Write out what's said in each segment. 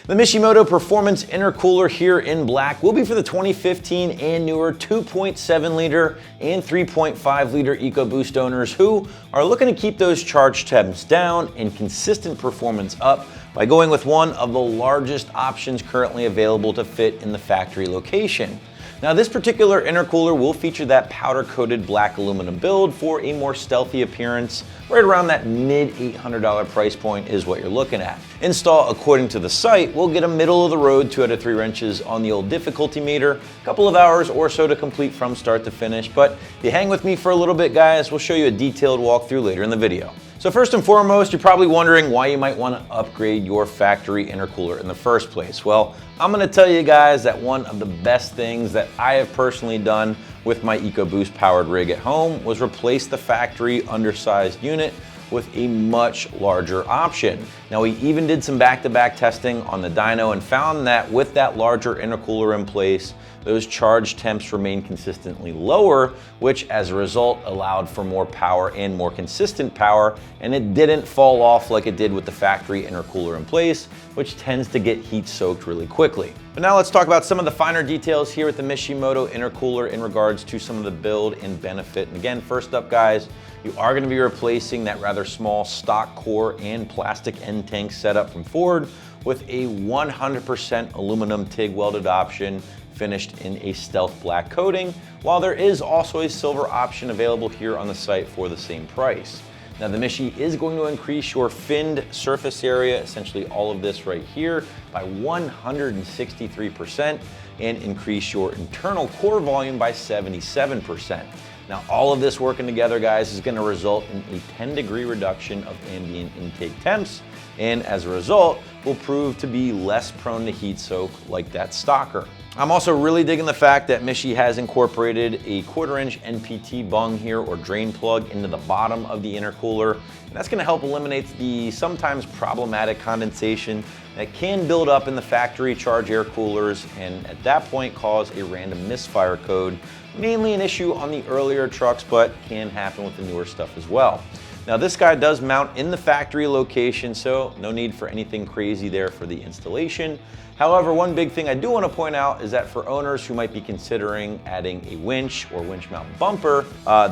The Mishimoto Performance Intercooler here in black will be for the 2015 and newer 2.7 liter and 3.5 liter EcoBoost owners who are looking to keep those charge temps down and consistent performance up by going with one of the largest options currently available to fit in the factory location. Now, this particular intercooler will feature that powder-coated black aluminum build for a more stealthy appearance. Right around that mid-$800 price point is what you're looking at. Install, according to the site, will get a middle-of-the-road 2 out of 3 wrenches on the old difficulty meter, a couple of hours or so to complete from start to finish. But if you hang with me for a little bit, guys, we'll show you a detailed walkthrough later in the video. So first and foremost, you're probably wondering why you might want to upgrade your factory intercooler in the first place. Well, I'm going to tell you guys that one of the best things that I have personally done with my EcoBoost powered rig at home was replace the factory undersized unit with a much larger option. Now, we even did some back-to-back testing on the dyno and found that with that larger intercooler in place, those charge temps remain consistently lower, which as a result allowed for more power and more consistent power, and it didn't fall off like it did with the factory intercooler in place, which tends to get heat soaked really quickly. But now let's talk about some of the finer details here with the Mishimoto intercooler in regards to some of the build and benefit. And again, first up, guys, you are going to be replacing that rather small stock core and plastic end tank setup from Ford with a 100% aluminum TIG welded option finished in a stealth black coating, while there is also a silver option available here on the site for the same price. Now, the Mishi is going to increase your finned surface area, essentially all of this right here, by 163% and increase your internal core volume by 77%. Now, all of this working together, guys, is going to result in a 10-degree reduction of ambient intake temps, and as a result, will prove to be less prone to heat soak like that stocker. I'm also really digging the fact that Mishi has incorporated a 1/4-inch NPT bung here, or drain plug, into the bottom of the intercooler. And that's going to help eliminate the sometimes problematic condensation that can build up in the factory charge air coolers and at that point cause a random misfire code. Mainly an issue on the earlier trucks, but can happen with the newer stuff as well. Now, this guy does mount in the factory location, so no need for anything crazy there for the installation. However, one big thing I do want to point out is that for owners who might be considering adding a winch or winch mount bumper,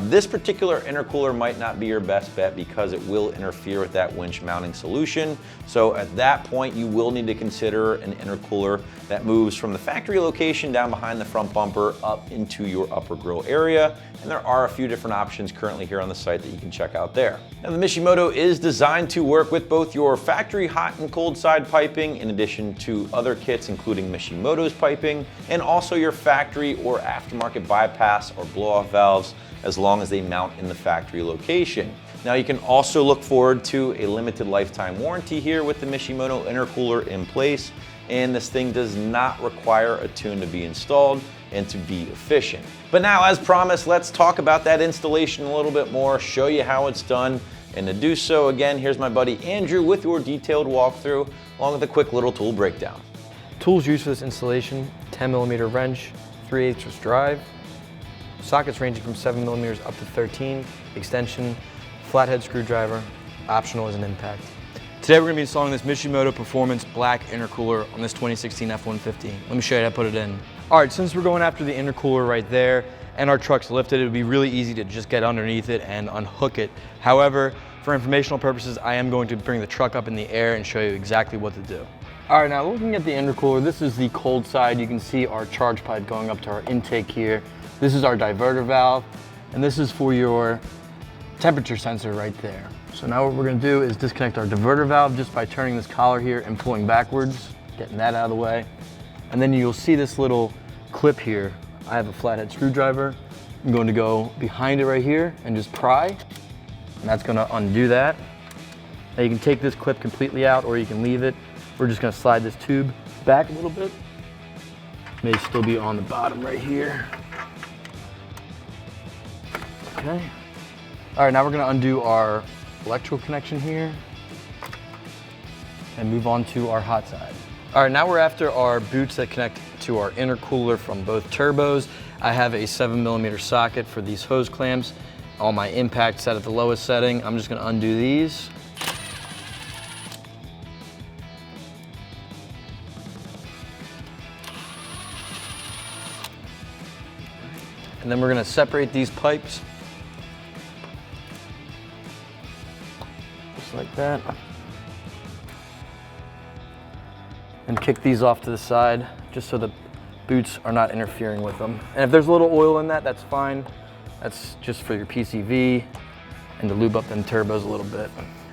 this particular intercooler might not be your best bet because it will interfere with that winch mounting solution. So at that point, you will need to consider an intercooler that moves from the factory location down behind the front bumper up into your upper grille area. And there are a few different options currently here on the site that you can check out there. Now, the Mishimoto is designed to work with both your factory hot and cold side piping, in addition to other kits including Mishimoto's piping, and also your factory or aftermarket bypass or blow-off valves, as long as they mount in the factory location. Now, you can also look forward to a limited lifetime warranty here with the Mishimoto intercooler in place, and this thing does not require a tune to be installed and to be efficient. But now, as promised, let's talk about that installation a little bit more, show you how it's done. And to do so, again, here's my buddy Andrew with your detailed walkthrough, along with a quick little tool breakdown. Tools used for this installation: 10mm wrench, 3/8 drive, sockets ranging from 7mm up to 13, extension, flathead screwdriver, optional as an impact. Today we're going to be installing this Mishimoto Performance Black intercooler on this 2016 F-150. Let me show you how to put it in. Alright, since we're going after the intercooler right there and our truck's lifted, it would be really easy to just get underneath it and unhook it. However, for informational purposes, I am going to bring the truck up in the air and show you exactly what to do. Alright, now looking at the intercooler, this is the cold side. You can see our charge pipe going up to our intake here. This is our diverter valve, and this is for your temperature sensor right there. So now what we're going to do is disconnect our diverter valve just by turning this collar here and pulling backwards, getting that out of the way. And then you'll see this little clip here. I have a flathead screwdriver. I'm going to go behind it right here and just pry, and that's going to undo that. Now you can take this clip completely out or you can leave it. We're just going to slide this tube back a little bit. May still be on the bottom right here. Okay. All right, now we're going to undo our electrical connection here and move on to our hot side. All right, now we're after our boots that connect to our intercooler from both turbos. I have a 7mm socket for these hose clamps. All my impacts set at the lowest setting. I'm just going to undo these. And then we're gonna separate these pipes. Just like that. And kick these off to the side, just so the boots are not interfering with them. And if there's a little oil in that, that's fine. That's just for your PCV and to lube up them turbos a little bit.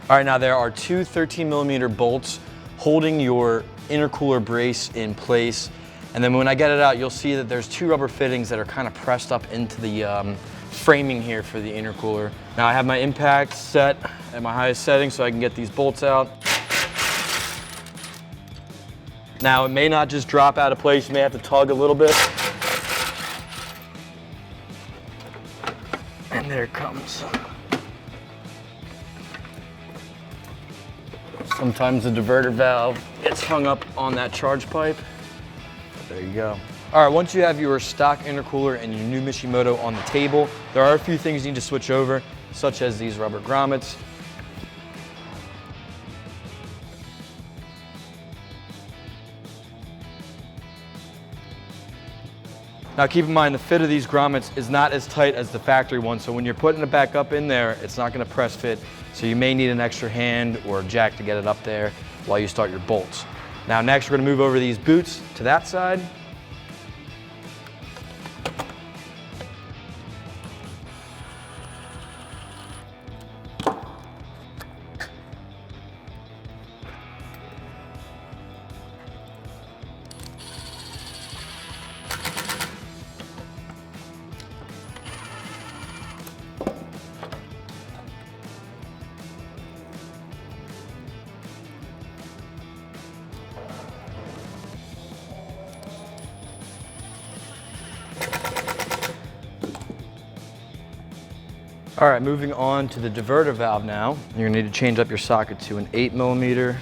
All right, now there are two 13mm bolts holding your intercooler brace in place. And then when I get it out, you'll see that there's two rubber fittings that are kind of pressed up into the framing here for the intercooler. Now I have my impact set at my highest setting so I can get these bolts out. Now it may not just drop out of place, you may have to tug a little bit. And there it comes. Sometimes the diverter valve gets hung up on that charge pipe. There you go. All right, once you have your stock intercooler and your new Mishimoto on the table, there are a few things you need to switch over, such as these rubber grommets. Now keep in mind the fit of these grommets is not as tight as the factory one, so when you're putting it back up in there, it's not gonna press fit, so you may need an extra hand or jack to get it up there while you start your bolts. Now next we're gonna move over these boots to that side. All right, moving on to the diverter valve now. You're gonna need to change up your socket to an 8mm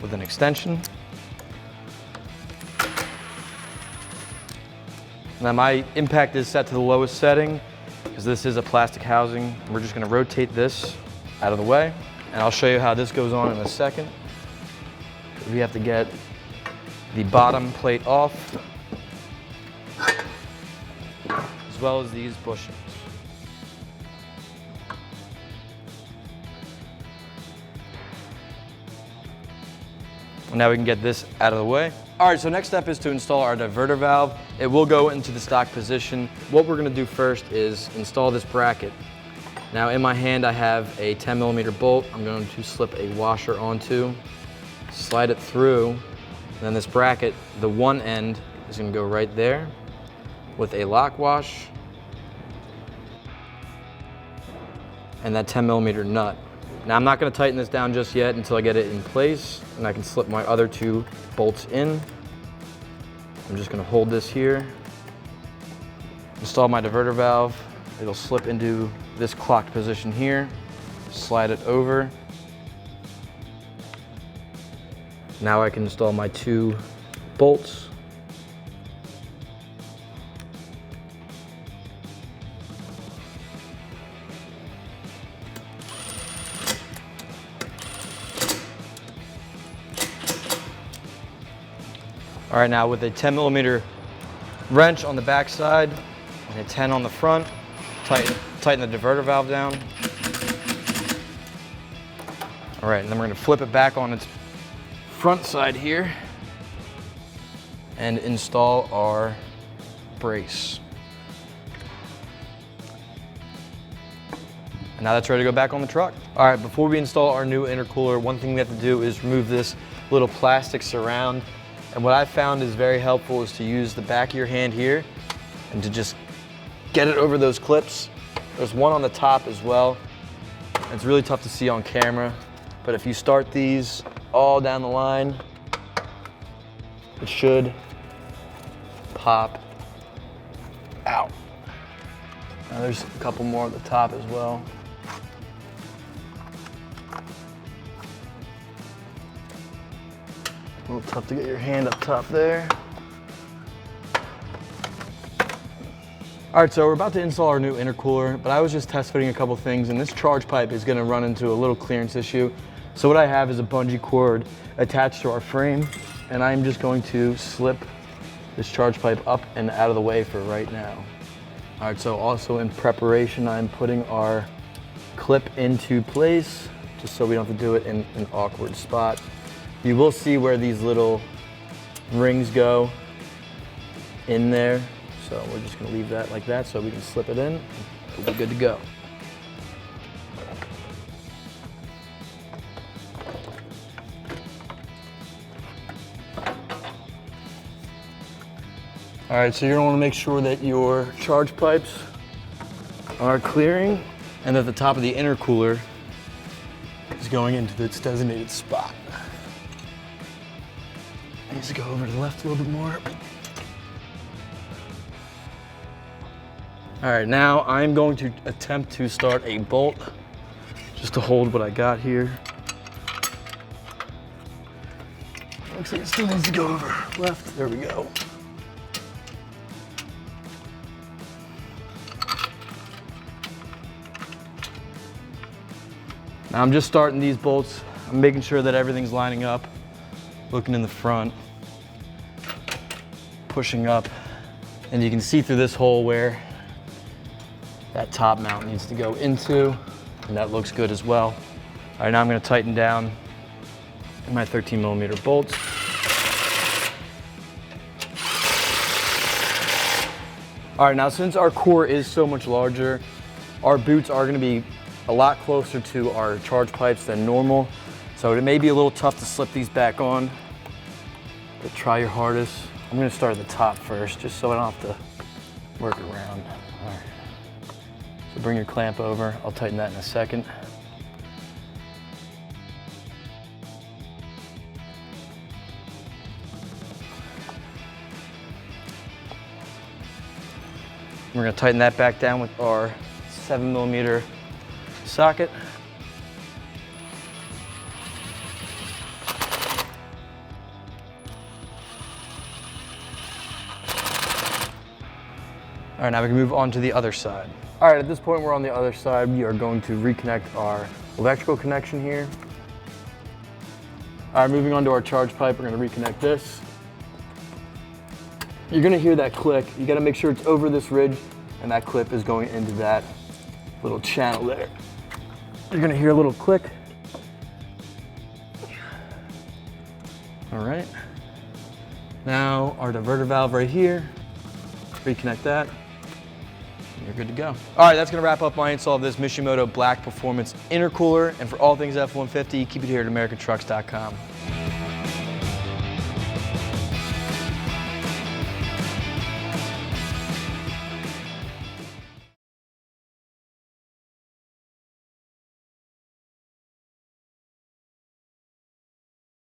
with an extension. Now my impact is set to the lowest setting because this is a plastic housing. We're just gonna rotate this out of the way, and I'll show you how this goes on in a second. We have to get the bottom plate off, as well as these bushings. Now we can get this out of the way. All right, so next step is to install our diverter valve. It will go into the stock position. What we're gonna do first is install this bracket. Now in my hand, I have a 10mm bolt. I'm going to slip a washer onto, slide it through. Then this bracket, the one end is gonna go right there with a lock wash and that 10mm nut. Now I'm not gonna tighten this down just yet until I get it in place and I can slip my other two bolts in. I'm just gonna hold this here, install my diverter valve. It'll slip into this clocked position here, slide it over. Now I can install my two bolts. All right, now with a 10mm wrench on the back side and a 10 on the front, tighten the diverter valve down. All right, and then we're gonna flip it back on its front side here and install our brace. And now that's ready to go back on the truck. All right, before we install our new intercooler, one thing we have to do is remove this little plastic surround. And what I found is very helpful is to use the back of your hand here and to just get it over those clips. There's one on the top as well. It's really tough to see on camera, but if you start these all down the line, it should pop out. Now there's a couple more at the top as well. A little tough to get your hand up top there. All right, so we're about to install our new intercooler, but I was just test fitting a couple things, and this charge pipe is gonna run into a little clearance issue. So what I have is a bungee cord attached to our frame, and I'm just going to slip this charge pipe up and out of the way for right now. All right, so also in preparation, I'm putting our clip into place, just so we don't have to do it in an awkward spot. You will see where these little rings go in there. So we're just gonna leave that like that so we can slip it in. We'll be good to go. All right, so you're gonna wanna make sure that your charge pipes are clearing and that the top of the intercooler is going into its designated spot. Needs to go over to the left a little bit more. All right, now I'm going to attempt to start a bolt just to hold what I got here. Looks like it still needs to go over left. There we go. Now I'm just starting these bolts. I'm making sure that everything's lining up, looking in the front, pushing up, and you can see through this hole where that top mount needs to go into, and that looks good as well. All right, now I'm gonna tighten down my 13mm bolts. All right, now since our core is so much larger, our boots are gonna be a lot closer to our charge pipes than normal. So it may be a little tough to slip these back on, but try your hardest. I'm gonna start at the top first, just so I don't have to work around. All right. So bring your clamp over. I'll tighten that in a second. We're gonna tighten that back down with our 7mm socket. All right, now we can move on to the other side. All right, at this point we're on the other side. We are going to reconnect our electrical connection here. All right, moving on to our charge pipe, we're gonna reconnect this. You're gonna hear that click. You gotta make sure it's over this ridge and that clip is going into that little channel there. You're gonna hear a little click. All right. Now our diverter valve right here, reconnect that. You're good to go. All right, that's gonna wrap up my install of this Mishimoto Black Performance intercooler. And for all things F-150, keep it here at AmericanTrucks.com.